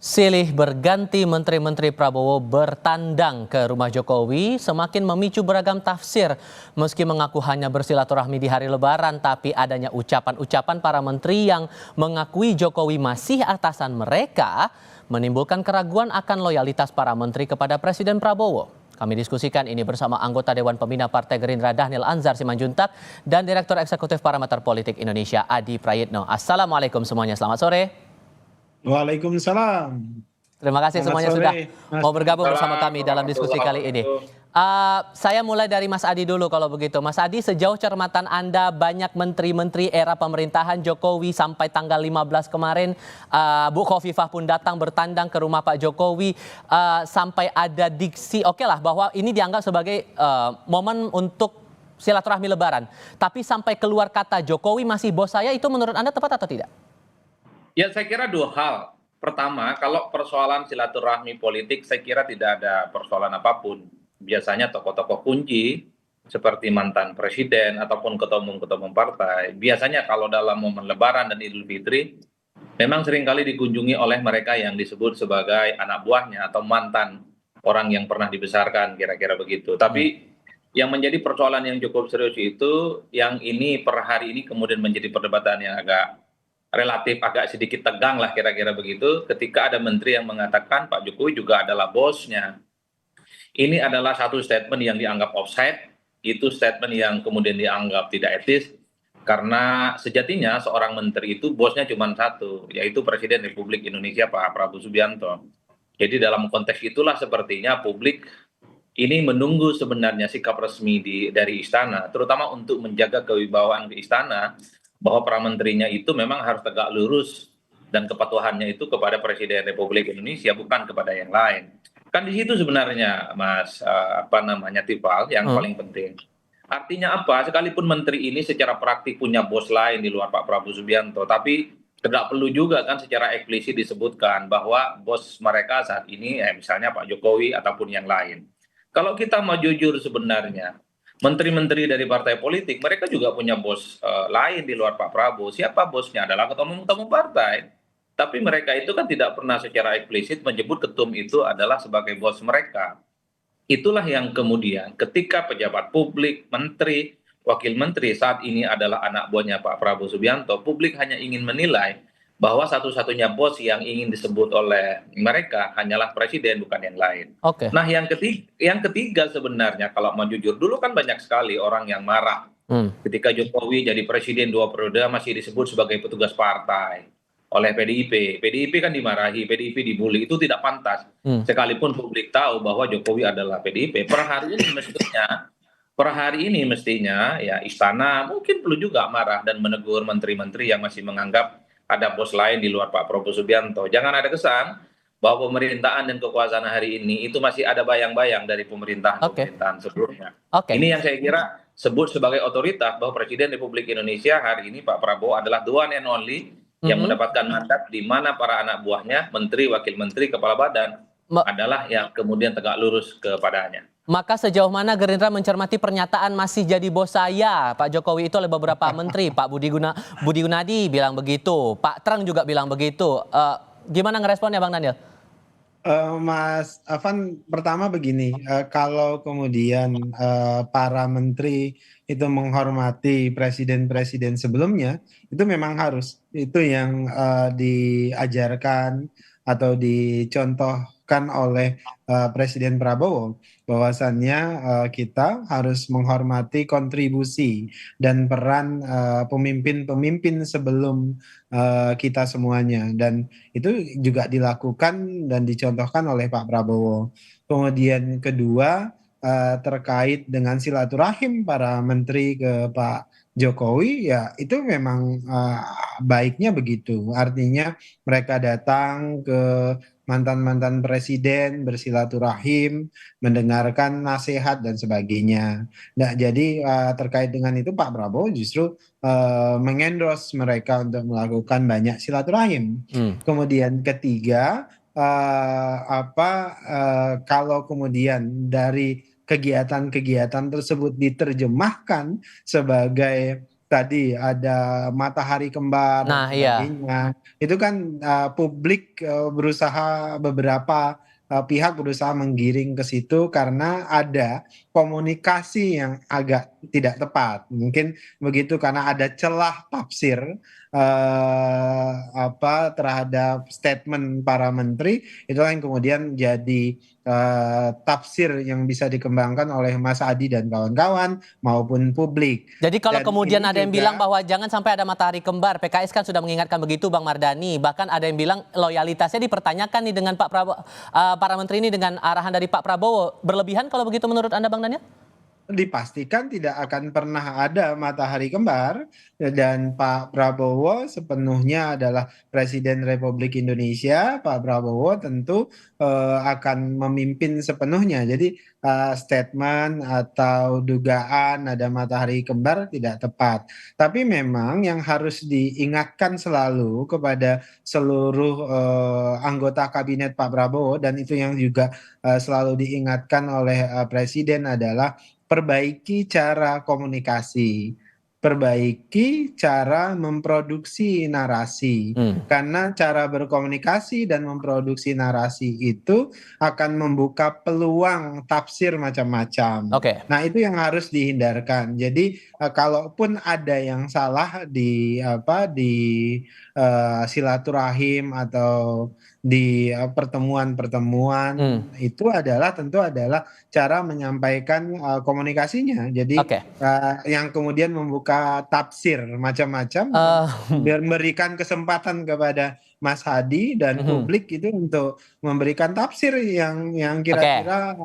Silih berganti Menteri-Menteri Prabowo bertandang ke rumah Jokowi semakin memicu beragam tafsir. Meski mengaku hanya bersilaturahmi di hari Lebaran, tapi adanya ucapan-ucapan para menteri yang mengakui Jokowi masih atasan mereka menimbulkan keraguan akan loyalitas para menteri kepada Presiden Prabowo. Kami diskusikan ini bersama anggota Dewan Pembina Partai Gerindra Dhanil Anzar Simanjuntak dan Direktur Eksekutif Parameter Politik Indonesia Adi Prayitno. Assalamualaikum semuanya, selamat sore. Waalaikumsalam. Terima kasih Selamat semuanya sore, sudah Mas. mau bergabung bersama Waalaikumsalam kami dalam diskusi warahmatullahi kali ini. wabarakatuh. Saya mulai dari Mas Adi dulu kalau begitu. Mas Adi, sejauh cermatan Anda banyak menteri-menteri era pemerintahan Jokowi sampai tanggal 15 kemarin, Bu Khofifah pun datang bertandang ke rumah Pak Jokowi, sampai ada diksi, oke lah bahwa ini dianggap sebagai momen untuk silaturahmi Lebaran. Tapi sampai keluar kata Jokowi masih bos saya, itu menurut Anda tepat atau tidak? Ya, saya kira dua hal. Pertama, kalau persoalan silaturahmi politik, saya kira tidak ada persoalan apapun. Biasanya tokoh-tokoh kunci seperti mantan presiden ataupun ketua umum partai, biasanya kalau dalam momen Lebaran dan Idul Fitri, memang seringkali dikunjungi oleh mereka yang disebut sebagai anak buahnya atau mantan orang yang pernah dibesarkan, kira-kira begitu. Tapi yang menjadi persoalan yang cukup serius itu, yang ini per hari ini kemudian menjadi perdebatan yang relatif agak sedikit tegang lah kira-kira begitu, ketika ada menteri yang mengatakan Pak Jokowi juga adalah bosnya. Ini adalah satu statement yang dianggap offside, itu statement yang kemudian dianggap tidak etis, karena sejatinya seorang menteri itu bosnya cuma satu, yaitu Presiden Republik Indonesia Pak Prabowo Subianto. Jadi dalam konteks itulah sepertinya publik ini menunggu sebenarnya sikap resmi dari istana, terutama untuk menjaga kewibawaan di istana, bahwa para menterinya itu memang harus tegak lurus dan kepatuhannya itu kepada Presiden Republik Indonesia, bukan kepada yang lain. Kan di situ sebenarnya, Mas, Tifal, yang paling penting. Artinya apa? Sekalipun menteri ini secara praktik punya bos lain di luar Pak Prabowo Subianto, tapi tidak perlu juga kan secara eksplisit disebutkan bahwa bos mereka saat ini, misalnya Pak Jokowi ataupun yang lain. Kalau kita mau jujur sebenarnya, menteri-menteri dari partai politik, mereka juga punya bos lain di luar Pak Prabowo. Siapa bosnya? Adalah ketua umum partai. Tapi mereka itu kan tidak pernah secara eksplisit menyebut ketum itu adalah sebagai bos mereka. Itulah yang kemudian ketika pejabat publik, menteri, wakil menteri saat ini adalah anak buahnya Pak Prabowo Subianto, publik hanya ingin menilai bahwa satu-satunya bos yang ingin disebut oleh mereka hanyalah presiden, bukan yang lain. Oke. Nah, yang ketiga sebenarnya kalau mau jujur, dulu kan banyak sekali orang yang marah ketika Jokowi jadi presiden 2 periode masih disebut sebagai petugas partai oleh PDIP. PDIP kan dimarahi, PDIP dibully, itu tidak pantas. Sekalipun publik tahu bahwa Jokowi adalah PDIP, per hari ini mestinya ya istana mungkin perlu juga marah dan menegur menteri-menteri yang masih menganggap ada bos lain di luar Pak Prabowo Subianto. Jangan ada kesan bahwa pemerintahan dan kekuasaan hari ini itu masih ada bayang-bayang dari pemerintahan sebelumnya. Oke. Ini yang saya kira sebut sebagai otoritas bahwa Presiden Republik Indonesia hari ini Pak Prabowo adalah the one and only yang mendapatkan mandat di mana para anak buahnya, menteri, wakil menteri, kepala badan adalah yang kemudian tegak lurus kepadanya. Maka sejauh mana Gerindra mencermati pernyataan masih jadi bos saya Pak Jokowi itu oleh beberapa menteri? Pak Budi Gunadi bilang begitu, Pak Treng juga bilang begitu. Gimana ngeresponnya Bang Daniel? Mas Afan, pertama begini, kalau kemudian para menteri itu menghormati presiden-presiden sebelumnya, itu memang harus. Itu yang diajarkan atau dicontohkan oleh Presiden Prabowo, bahwasannya kita harus menghormati kontribusi dan peran pemimpin-pemimpin sebelum kita semuanya. Dan itu juga dilakukan dan dicontohkan oleh Pak Prabowo. Kemudian kedua, terkait dengan silaturahim para menteri ke Pak Jokowi, ya itu memang baiknya begitu. Artinya mereka datang ke mantan-mantan presiden bersilaturahim, mendengarkan nasihat dan sebagainya. Nah, jadi terkait dengan itu Pak Prabowo justru mengendorse mereka untuk melakukan banyak silaturahim. Kemudian ketiga, kalau kemudian dari kegiatan-kegiatan tersebut diterjemahkan sebagai tadi ada matahari kembar dan Nah, iya. sebagainya, itu kan publik berusaha beberapa pihak berusaha menggiring ke situ karena ada komunikasi yang agak tidak tepat. Mungkin begitu karena ada celah tafsir terhadap statement para menteri, itulah yang kemudian jadi tafsir yang bisa dikembangkan oleh Mas Adi dan kawan-kawan maupun publik. Jadi kalau Dan kemudian ini ada yang bilang juga bahwa jangan sampai ada matahari kembar, PKS kan sudah mengingatkan begitu Bang Mardhani. Bahkan ada yang bilang loyalitasnya dipertanyakan nih dengan Pak Prabowo, para menteri ini dengan arahan dari Pak Prabowo. Berlebihan kalau begitu menurut Anda Bang Daniel? dipastikan tidak akan pernah ada matahari kembar dan Pak Prabowo sepenuhnya adalah Presiden Republik Indonesia. Pak Prabowo tentu akan memimpin sepenuhnya. Jadi statement atau dugaan ada matahari kembar tidak tepat. Tapi memang yang harus diingatkan selalu kepada seluruh anggota kabinet Pak Prabowo dan itu yang juga selalu diingatkan oleh Presiden adalah perbaiki cara komunikasi, perbaiki cara memproduksi narasi. Karena cara berkomunikasi dan memproduksi narasi itu akan membuka peluang tafsir macam-macam. Oke. Nah, itu yang harus dihindarkan. Jadi, kalaupun ada yang salah di silaturahim atau di pertemuan-pertemuan itu adalah tentu adalah cara menyampaikan komunikasinya. Jadi Oke. yang kemudian membuka tafsir macam-macam, Eh, memberikan kesempatan kepada Mas Hadi dan publik itu untuk memberikan tafsir yang Oke. kira-kira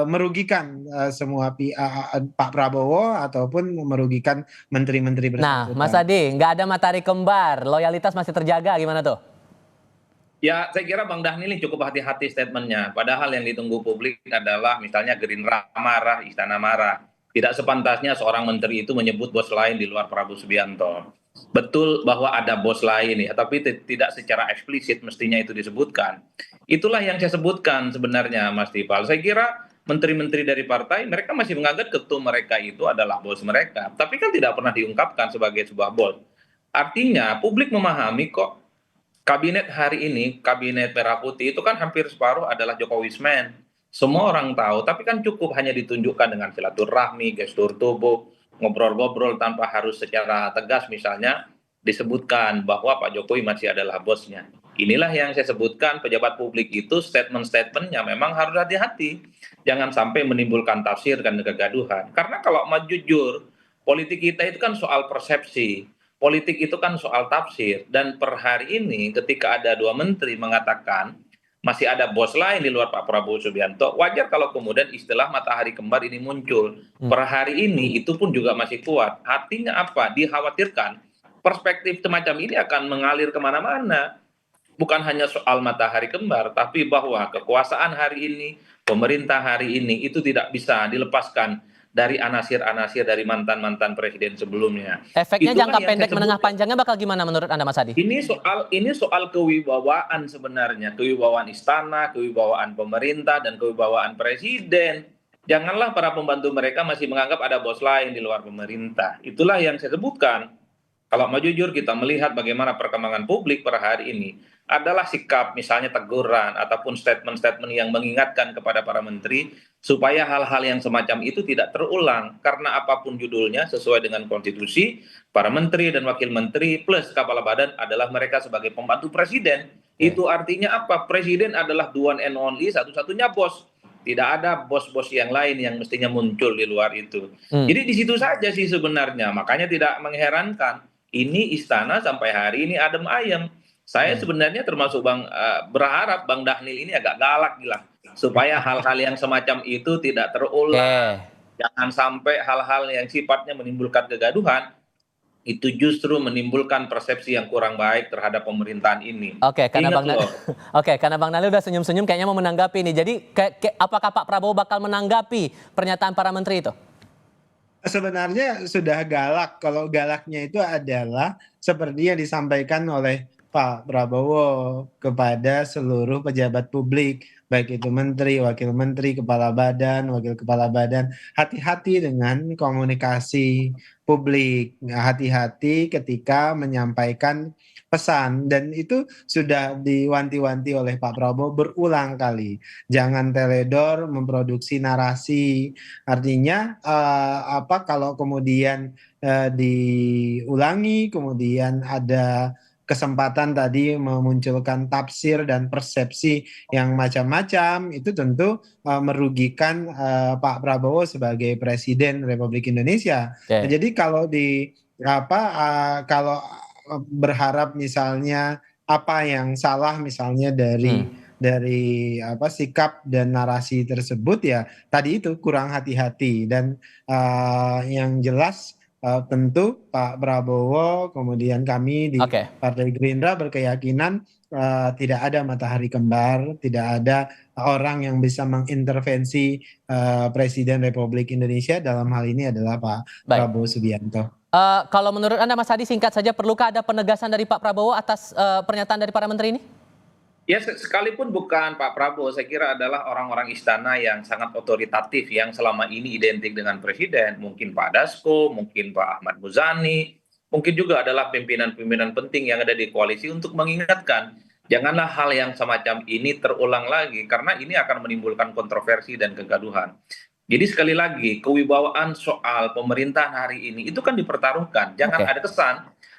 merugikan semua Pak Prabowo ataupun merugikan menteri-menteri Nah, Mas bersangkutan. Adi, nggak ada matahari kembar, loyalitas masih terjaga, gimana tuh? Ya, saya kira Bang Dhanil ini cukup hati-hati statementnya. Padahal yang ditunggu publik adalah misalnya Gerindra marah, Istana marah. Tidak sepantasnya seorang menteri itu menyebut bos lain di luar Prabowo Subianto. Betul bahwa ada bos lain ya, tapi tidak secara eksplisit mestinya itu disebutkan. Itulah yang saya sebutkan sebenarnya, Mas Tifal. Saya kira menteri-menteri dari partai, mereka masih menganggap ketum mereka itu adalah bos mereka. Tapi kan tidak pernah diungkapkan sebagai sebuah bos. Artinya publik memahami kok kabinet hari ini, kabinet merah putih itu kan hampir separuh adalah Jokowismen. Semua orang tahu, tapi kan cukup hanya ditunjukkan dengan silaturahmi, gestur tubuh, ngobrol-ngobrol tanpa harus secara tegas misalnya disebutkan bahwa Pak Jokowi masih adalah bosnya. Inilah yang saya sebutkan pejabat publik itu statement-statementnya memang harus hati-hati. Jangan sampai menimbulkan tafsir dan kegaduhan. Karena kalau mau jujur, politik kita itu kan soal persepsi. Politik itu kan soal tafsir dan per hari ini ketika ada dua menteri mengatakan masih ada bos lain di luar Pak Prabowo Subianto, wajar kalau kemudian istilah matahari kembar ini muncul. Per hari ini itu pun juga masih kuat. Artinya apa? Dikhawatirkan perspektif semacam ini akan mengalir kemana-mana. Bukan hanya soal matahari kembar, tapi bahwa kekuasaan hari ini, pemerintah hari ini itu tidak bisa dilepaskan dari anasir-anasir dari mantan-mantan presiden sebelumnya. Efeknya Itulah jangka yang pendek saya menengah sebutkan. panjangnya bakal gimana menurut Anda Mas Adi? Ini soal kewibawaan sebenarnya, kewibawaan istana, kewibawaan pemerintah dan kewibawaan presiden. Janganlah para pembantu mereka masih menganggap ada bos lain di luar pemerintah. Itulah yang saya sebutkan. Kalau mau jujur kita melihat bagaimana perkembangan publik per hari ini adalah sikap misalnya teguran ataupun statement-statement yang mengingatkan kepada para menteri supaya hal-hal yang semacam itu tidak terulang karena apapun judulnya sesuai dengan konstitusi para menteri dan wakil menteri plus kepala badan adalah mereka sebagai pembantu presiden. Itu artinya apa? Presiden adalah the one and only satu-satunya bos. Tidak ada bos-bos yang lain yang mestinya muncul di luar itu. Jadi di situ saja sih sebenarnya. Makanya tidak mengherankan ini istana sampai hari ini adem ayem. Saya sebenarnya termasuk berharap Bang Dhanil ini agak galak gila supaya hal-hal yang semacam itu tidak terulang. Jangan sampai hal-hal yang sifatnya menimbulkan kegaduhan itu justru menimbulkan persepsi yang kurang baik terhadap pemerintahan ini. Oke, karena Ingat Bang loh. Oke, karena Bang Daniel udah senyum-senyum kayaknya mau menanggapi nih. Jadi apakah Pak Prabowo bakal menanggapi pernyataan para menteri itu? Sebenarnya sudah galak. Kalau galaknya itu adalah seperti yang disampaikan oleh Pak Prabowo kepada seluruh pejabat publik, baik itu menteri, wakil menteri, kepala badan, wakil kepala badan, hati-hati dengan komunikasi publik, hati-hati ketika menyampaikan pesan, dan itu sudah diwanti-wanti oleh Pak Prabowo berulang kali. Jangan teledor memproduksi narasi. Artinya kalau kemudian diulangi, kemudian ada kesempatan tadi memunculkan tafsir dan persepsi yang macam-macam, itu tentu merugikan Pak Prabowo sebagai Presiden Republik Indonesia. Nah, Oke. jadi kalau kalau berharap misalnya apa yang salah misalnya Hmm. dari sikap dan narasi tersebut, ya tadi itu kurang hati-hati. Dan yang jelas tentu Pak Prabowo, kemudian kami di Oke. Partai Gerindra berkeyakinan tidak ada matahari kembar, tidak ada orang yang bisa mengintervensi Presiden Republik Indonesia, dalam hal ini adalah Pak Baik. Prabowo Subianto. Kalau menurut Anda, Mas Hadi, singkat saja, perlukah ada penegasan dari Pak Prabowo atas pernyataan dari para menteri ini? Ya, sekalipun bukan Pak Prabowo, saya kira adalah orang-orang istana yang sangat otoritatif yang selama ini identik dengan presiden. Mungkin Pak Dasko, mungkin Pak Ahmad Muzani, mungkin juga adalah pimpinan-pimpinan penting yang ada di koalisi untuk mengingatkan, janganlah hal yang semacam ini terulang lagi, karena ini akan menimbulkan kontroversi dan kegaduhan. Jadi sekali lagi, kewibawaan soal pemerintahan hari ini itu kan dipertaruhkan. Jangan Oke. ada kesan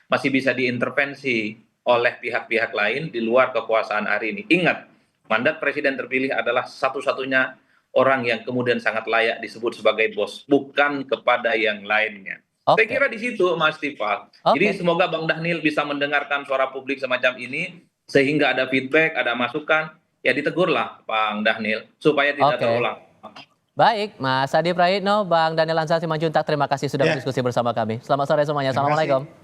masih bisa diintervensi oleh pihak-pihak lain di luar kekuasaan hari ini. Ingat, mandat presiden terpilih adalah satu-satunya orang yang kemudian sangat layak disebut sebagai bos, bukan kepada yang lainnya. Saya Oke. kira di situ, Mas Tifal. Jadi Oke. semoga Bang Dhanil bisa mendengarkan suara publik semacam ini, sehingga ada feedback, ada masukan, ya ditegurlah Bang Dhanil, supaya tidak Oke. terulang. Baik, Mas Hadi Prayitno, Bang Daniel Ansar Simanjuntak, terima kasih sudah Ya, berdiskusi bersama kami. Selamat sore semuanya. terima kasih. Assalamualaikum.